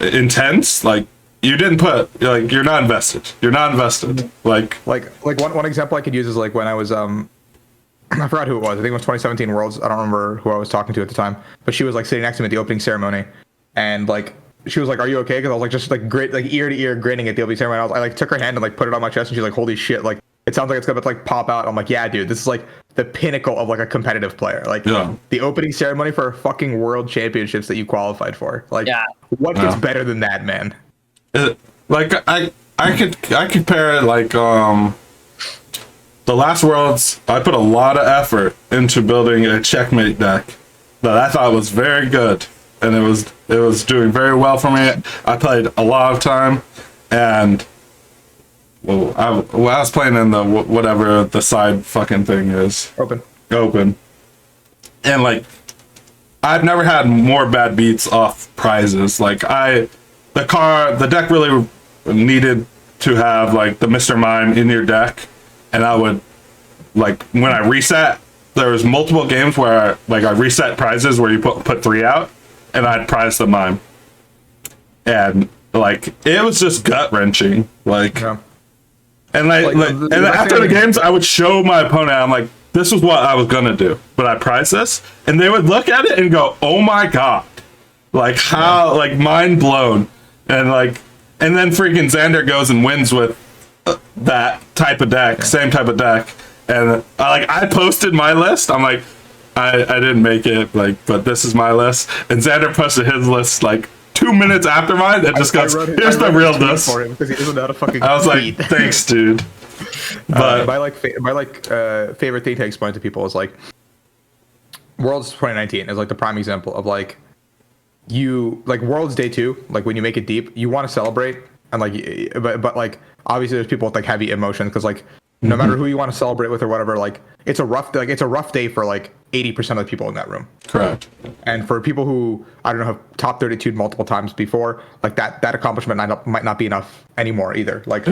intense, like you didn't put like you're not invested. You're not invested. Like one example I could use is like when I was I forgot who it was. I think it was 2017 Worlds. I don't remember who I was talking to at the time, but she was like sitting next to me at the opening ceremony, and like she was like, "Are you okay?" Because I was like just like great, like ear to ear grinning at the opening ceremony. I like took her hand and like put it on my chest, and she's like, "Holy shit!" Like it sounds like it's gonna like pop out. I'm like, "Yeah, dude, this is like the pinnacle of like a competitive player. Like the opening ceremony for fucking World Championships that you qualified for. Like, what gets better than that, man?" Like I compare it like the last Worlds, I put a lot of effort into building a checkmate deck that I thought was very good, and it was doing very well for me. I played a lot of time, and I was playing in the whatever the side fucking thing is. Open. And like I've never had more bad beats off prizes. Like the deck really needed to have like the Mr. Mime in your deck. And I would, like, when I reset, there was multiple games where, like, I reset prizes where you put 3 out, and I'd prize the Mime. And, like, it was just gut-wrenching. Like, and, and after the games, I would show my opponent, I'm like, this is what I was going to do. But I prize this, and they would look at it and go, oh my god. Like how, like mind blown, and then freaking Xander goes and wins with that type of deck, same type of deck, and I posted my list. I'm like, I didn't make it, like, but this is my list, and Xander posted his list like 2 minutes after mine. It just goes, here's the realness for him because he doesn't know how to fucking. I was like, thanks, dude. But my favorite thing to explain to people is like Worlds 2019 is like the prime example of like you like Worlds Day 2, like when you make it deep, you want to celebrate and like but like obviously there's people with like heavy emotions because like no matter who you want to celebrate with or whatever, like it's a rough day for like 80% of the people in that room. Correct. And for people who I don't know have top 32 multiple times before, like that accomplishment might not be enough anymore either. Like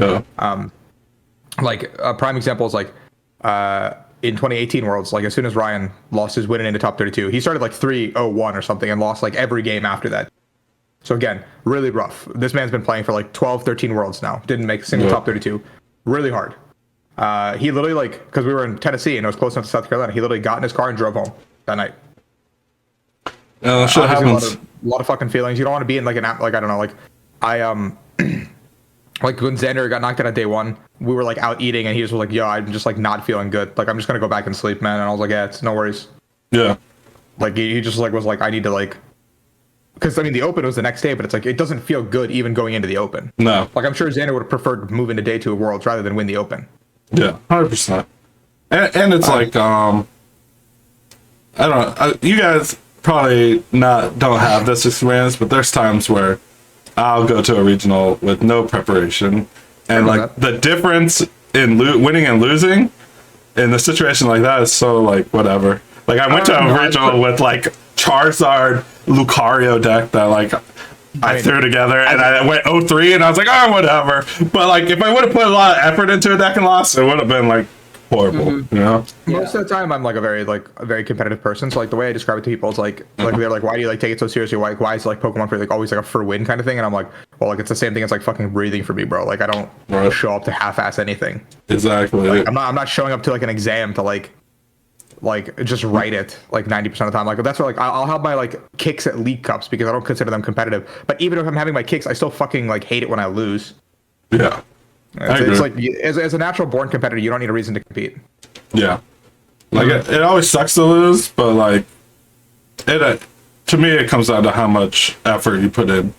like a prime example is like in 2018 Worlds, like as soon as Ryan lost his win into top 32, he started like 3-0-1 or something and lost like every game after that. So again, really rough. This man's been playing for like 12, 13 Worlds now. Didn't make a single top 32. Really hard. He literally like, because we were in Tennessee and it was close enough to South Carolina, he literally got in his car and drove home that night. Shit happens. A lot of fucking feelings. You don't want to be in like an app, like I don't know, like I like when Xander got knocked out at day 1, we were like out eating and he just was like, yo, I'm just like not feeling good. Like I'm just gonna go back and sleep, man. And I was like, yeah, it's no worries. Yeah. Like he just like was like, I need to like, because I mean the Open was the next day, but it's like it doesn't feel good even going into the Open. No. Like I'm sure Xander would have preferred moving to day 2 of Worlds rather than win the Open. Yeah, 100%. And it's like I don't know. You guys probably don't have this experience, but there's times where I'll go to a regional with no preparation, and like the difference in winning and losing in a situation like that is so like whatever. Like I went to a regional with like Charizard Lucario deck that like I threw together, and I went 0-3, and I was like, oh, whatever. But like if I would have put a lot of effort into a deck and lost, it would have been like horrible, you know. Most of the time I'm like a very competitive person, so like the way I describe it to people is like they're like, why do you like take it so seriously, why is like Pokemon for like always like a for win kind of thing? And I'm like, well, like it's the same thing as like fucking breathing for me, bro. Like I don't show up to half-ass anything. Exactly. Like, I'm not showing up to like an exam to like just write it like 90% of the time. Like that's where like I'll have my like kicks at League Cups because I don't consider them competitive, but even if I'm having my kicks, I still fucking like hate it when I lose. Yeah. It's like as a natural born competitor, you don't need a reason to compete. Yeah, like it always sucks to lose, but like it to me it comes down to how much effort you put in.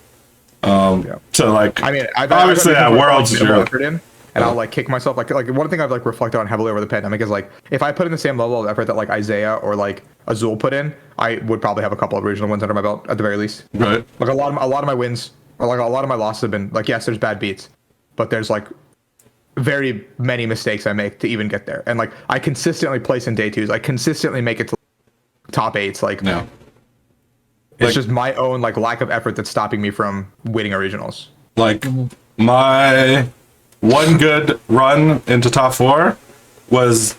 To like, I mean, obviously at Worlds you're effort in, and I'll like kick myself. Like one thing I've like reflected on heavily over the pandemic is like if I put in the same level of effort that like Isaiah or like Azul put in, I would probably have a couple of regional wins under my belt at the very least. Right. Like a lot of my wins or like a lot of my losses have been like, yes, there's bad beats, but there's like very many mistakes I make to even get there. And like I consistently place in day 2s. I consistently make it to top 8s. Like no. It's just my own like lack of effort that's stopping me from winning regionals. Like my one good run into top 4 was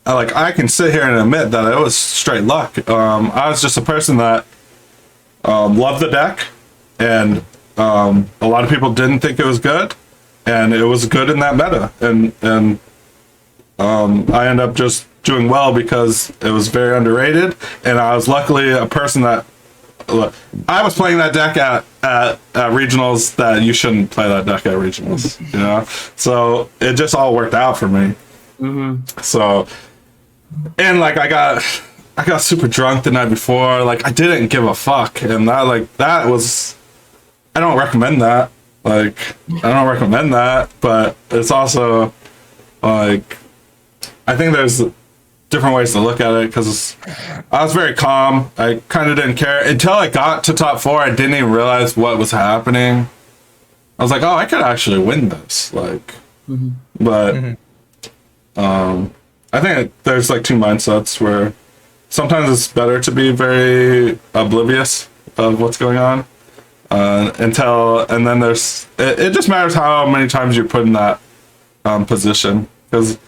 like I can sit here and admit that it was straight luck. I was just a person that loved the deck, and a lot of people didn't think it was good. And it was good in that meta, and I ended up just doing well because it was very underrated, and I was luckily a person that I was playing that deck at regionals that you shouldn't play that deck at regionals, you know. So it just all worked out for me. So, and like I got super drunk the night before, like I didn't give a fuck, and that was, I don't recommend that. Like, I don't recommend that, but it's also, like, I think there's different ways to look at it, because I was very calm. I kind of didn't care. Until I got to top 4, I didn't even realize what was happening. I was like, oh, I could actually win this. Like, but, I think there's, like, 2 mindsets where sometimes it's better to be very oblivious of what's going on. And then there's it just matters how many times you're put in that position, because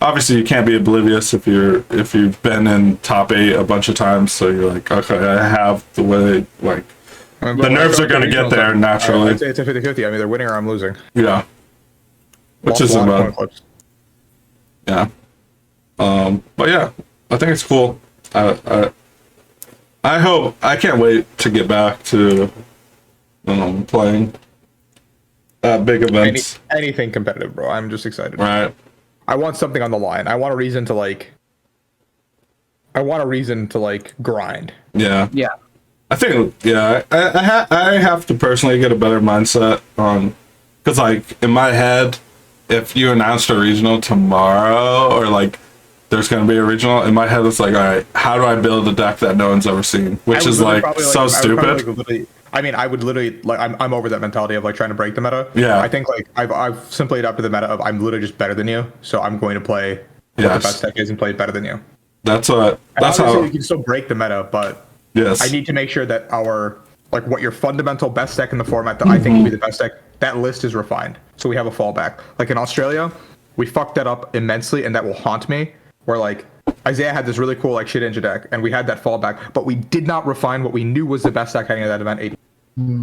obviously you can't be oblivious if you've been in top 8 a bunch of times, so you're like, okay, I have the way, like, the nerves are going to get there naturally. It's a 50-50. I'm either winning or I'm losing. Yeah, which isn't bad. Yeah. But yeah, I think it's cool. I can't wait to get back to playing at big events. Anything competitive, bro. I'm just excited. Right. I want something on the line. I want a reason to grind. Yeah. Yeah. I think, yeah, I have to personally get a better mindset on, because like in my head, if you announced a regional tomorrow, or like there's going to be a regional, in my head it's like, all right, how do I build a deck that no one's ever seen? Which is like so stupid. I mean, I would literally like I'm over that mentality of like trying to break the meta. Yeah. I think like I've simply adopted the meta of I'm literally just better than you, so I'm going to play what the best deck is and play better than you. That's how you can still break the meta, but yes, I need to make sure that our like what your fundamental best deck in the format that I think will be the best deck, that list is refined, so we have a fallback. Like in Australia, we fucked that up immensely, and that will haunt me. Where like Isaiah had this really cool like shit ninja deck, and we had that fallback, but we did not refine what we knew was the best deck heading into that event. ADP.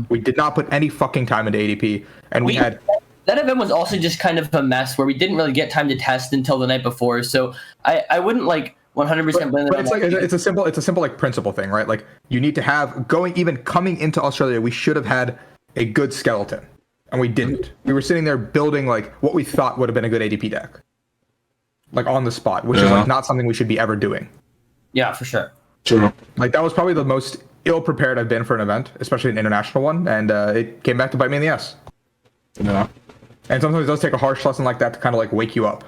We did not put any fucking time into ADP, and we had. That event was also just kind of a mess where we didn't really get time to test until the night before. So I wouldn't like 100% blame but it's a simple like principle thing, right? Like you need to have coming into Australia, we should have had a good skeleton, and we didn't. We were sitting there building like what we thought would have been a good ADP deck, like on the spot, which is like not something we should be ever doing. Yeah, for sure. True. Like that was probably the most ill prepared I've been for an event, especially an international one, and it came back to bite me in the ass. Yeah. And sometimes it does take a harsh lesson like that to kind of like wake you up.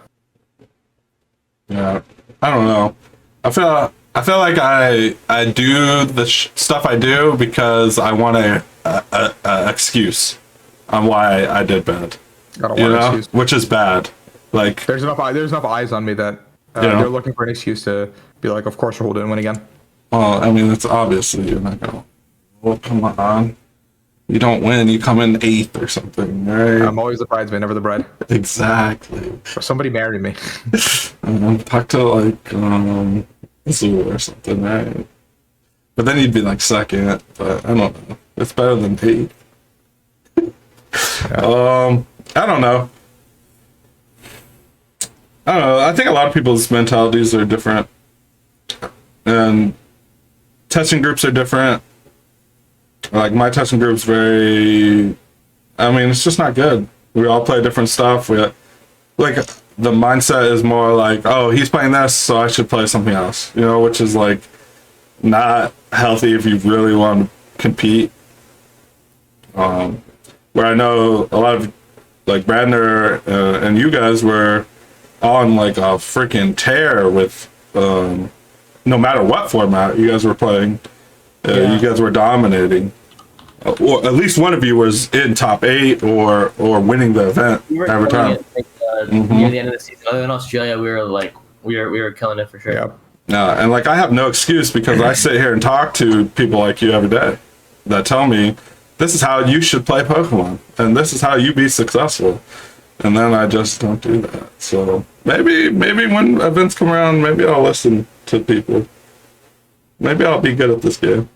Yeah. I don't know. I feel like I do the stuff I do because I want a excuse on why I did bad. Excuse. Which is bad. Like there's enough eyes on me that they're looking for an excuse to be like, of course Rahul didn't win again. Well, I mean, it's obviously you're not gonna. Well, come on. You don't win, you come in 8th or something, right? I'm always the bridesmaid, never the bride. Exactly. Somebody marry me. Talk to like Zoo or something, right? But then you'd be like second, but I don't know. It's better than 8th. I don't know. I think a lot of people's mentalities are different. And testing groups are different. Like my testing group's it's just not good. We all play different stuff. Like the mindset is more like, oh, he's playing this, so I should play something else. Which is like not healthy if you really want to compete. Where I know a lot of like Bradner and you guys were on like a freaking tear with no matter what format you guys were playing. You guys were dominating, or at least one of you was in top 8 or winning the event every time. Near the end of the season, other than Australia, we were killing it for sure. Yeah. And like I have no excuse because I sit here and talk to people like you every day that tell me this is how you should play Pokemon and this is how you be successful, and then I just don't do that. So maybe when events come around, maybe I'll listen to people. Maybe I'll be good at this game.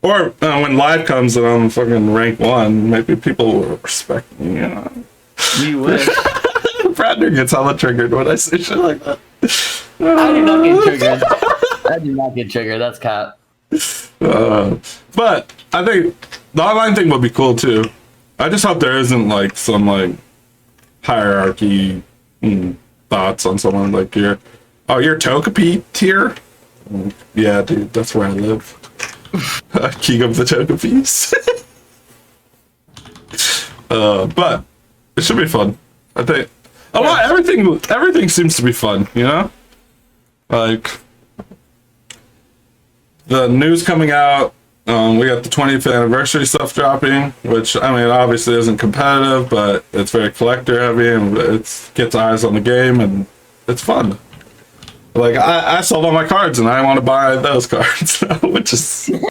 Or when live comes and I'm fucking rank 1, maybe people will respect me, You would. Bradner gets hella triggered when I say shit like that. I do not get triggered. I do not get triggered. That's cap. But I think the online thing would be cool too. I just hope there isn't like some like hierarchy thoughts on someone like you're Togepi tier. Yeah, dude, that's where I live. King of the Togepis. But it should be fun. I think everything seems to be fun, Like the news coming out, we got the 20th anniversary stuff dropping, which I mean obviously isn't competitive, but it's very collector heavy and it gets eyes on the game and it's fun. Like I sold all my cards and I want to buy those cards, which is an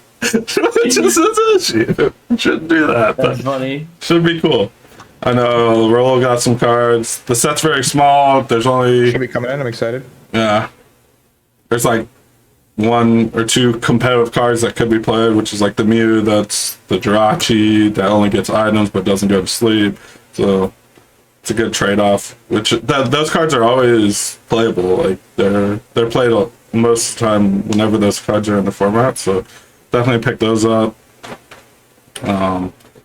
issue. Shouldn't do that. That's funny. Should be cool. I know Rollo got some cards. The set's very small. There's only Should be coming in. I'm excited. Yeah. There's like 1 or 2 competitive cards that could be played, which is like the Mew, that's the Jirachi that only gets items but doesn't go to sleep. So it's a good trade-off. Which those cards are always playable. Like they're played most of the time whenever those cards are in the format. So definitely pick those up.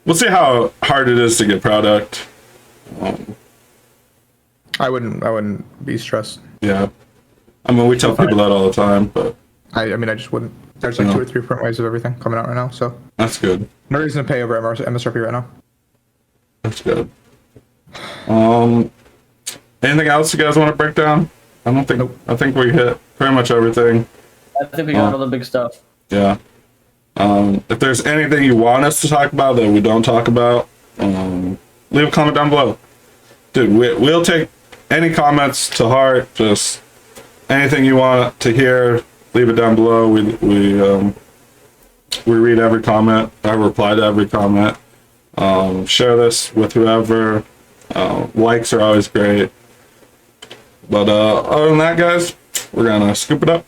We'll see how hard it is to get product. I wouldn't be stressed. Yeah, I mean, we tell people that all the time, but I mean, I just wouldn't. There's like 2 or 3 different ways of everything coming out right now, so that's good. no reason to pay over MSRP right now. That's good. Anything else you guys want to break down? I don't think. Nope. I think we hit pretty much everything. I think we got all the big stuff. Yeah. If there's anything you want us to talk about that we don't talk about, leave a comment down below. Dude, we'll take any comments to heart. Just anything you want to hear, leave it down below. We read every comment. I reply to every comment. Share this with whoever. Likes are always great. But other than that, guys, we're gonna scoop it up.